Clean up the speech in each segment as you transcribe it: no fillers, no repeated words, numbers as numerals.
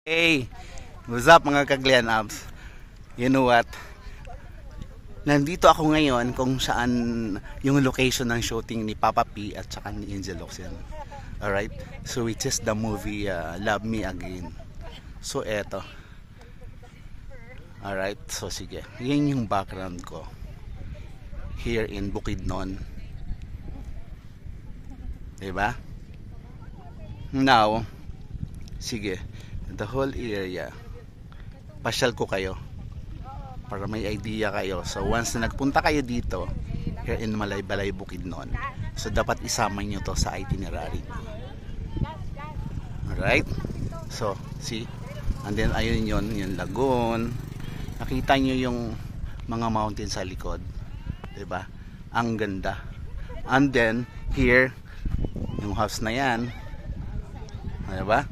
Hey, what's up mga Kaglian Abs? You know what? Nandito ako ngayon kung saan yung location ng shooting ni Papa P at saka ni Angel Locsin. Alright? So which is the movie Love Me Again. So eto. Alright? So sige. Yan yung background ko. Here in Bukidnon. Diba? Now, sige. The whole area, pasyal ko kayo para may idea kayo. So once na nagpunta kayo dito here in Malaybalay, Bukidnon, so dapat isama nyo to sa itinerary. Alright, so see, and then ayun yun, yung lagoon. Nakita nyo yung mga mountain sa likod, diba? Ang ganda. And then here, yung house na yan, diba?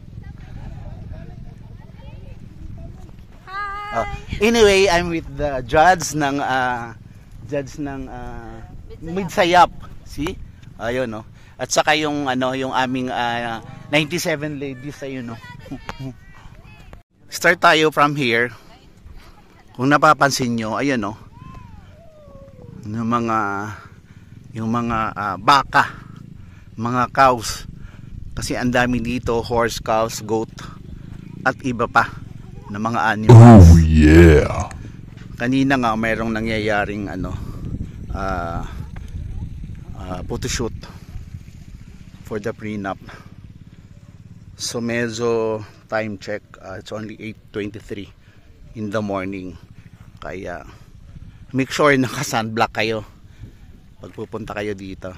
Anyway, I'm with the judge ng Midsayap. See? Ayun no. At saka yung yung aming 97 ladies ayun no. Start tayo from here. Kung napapansin nyo, ayun no. Yung mga baka, mga cows. Kasi ang dami dito, horse, cows, goat at iba pa na mga animals. Oh yeah. Kanina nga mayroong nangyayaring photoshoot for the prenup. So medyo time check, it's only 8:23 in the morning. Kaya make sure naka-sunblock kayo pag pupunta kayo dito.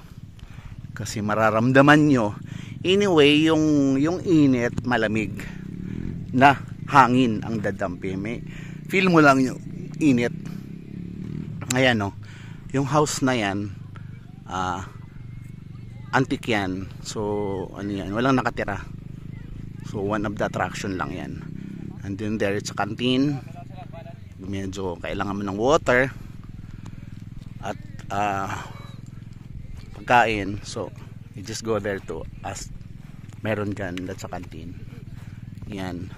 Kasi mararamdaman nyo anyway yung init, malamig na hangin ang dadampi. May feel mo lang yung init. Ayan no. Yung house na yan antique yan. So ano yan, walang nakatira. So one of the attraction lang yan. And then there is a canteen. Medyo kailangan mo ng water at pagkain. So you just go there to ask. Meron kan that's a canteen. Yan.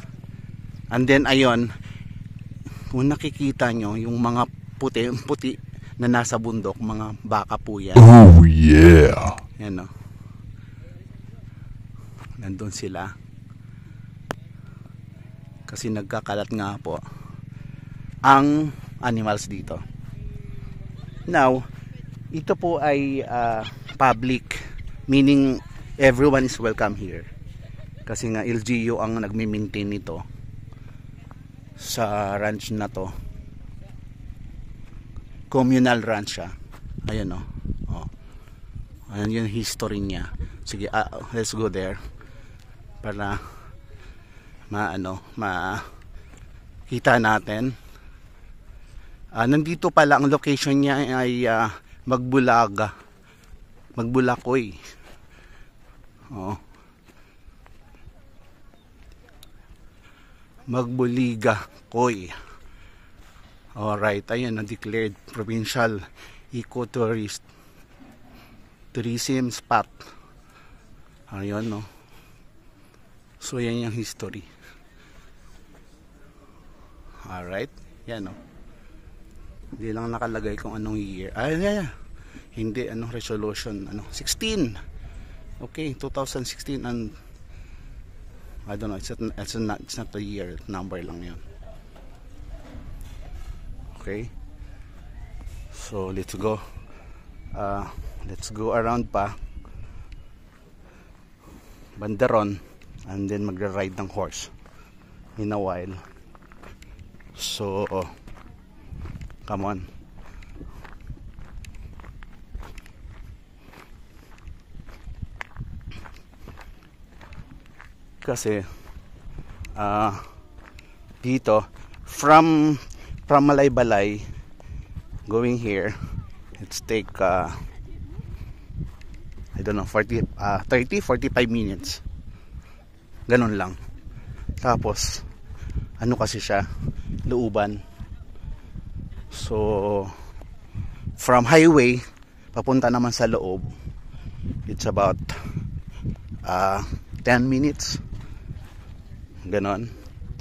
And then ayun, kung nakikita nyo yung mga puti na nasa bundok, mga baka po yan. Oh yeah. Yan no. Nandun sila. Kasi nagkakalat nga po ang animals dito. Now, ito po ay public, meaning everyone is welcome here. Kasi nga LGU ang nagmi-maintain nito sa ranch na to. Communal ranch siya. Ayan o. Oh. Ayan yung history niya. Sige, let's go there para makita natin. Nandito pala ang location niya ay Magbulakoy. Oh. Magbuliga Koy. Alright, ayun na declared provincial tourism spot. Ayun no. So yan yung history. Alright, yan no. Hindi lang nakalagay kung anong year. Yeah. Hindi anong resolution 16. Okay, 2016 and I don't know, it's not the year, number lang yun. Okay, so let's go around pa Banderon and then magra-ride ng horse in a while. So come on. Kasi dito from Malaybalay going here, it's take I don't know 30-45 minutes, ganun lang. Tapos ano kasi siya, looban. So from highway papunta naman sa loob, it's about 10 minutes, ganon,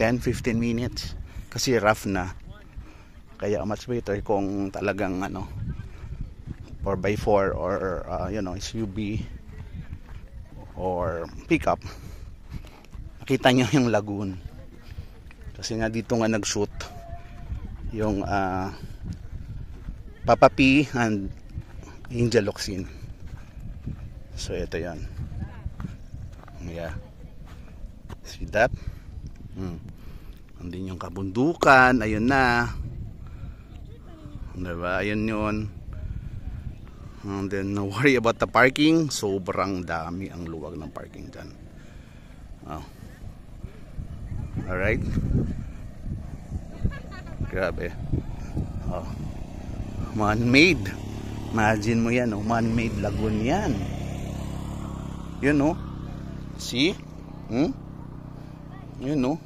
10-15 minutes kasi rough na. Kaya much better kung talagang 4x4 or SUV or pickup. Nakita nyo yung lagoon. Kasi nga dito nga nag-shoot yung Papa P and Angel Locsin. So ito yan. Yeah. See that? Andun yung kabundukan. Ayun na. Diba? Ayun yun. And then no worry about the parking. Sobrang dami ang luwag ng parking dyan. Alright. Grabe. Man-made. Imagine mo yan. Man-made lagoon yan. Yun See? Yun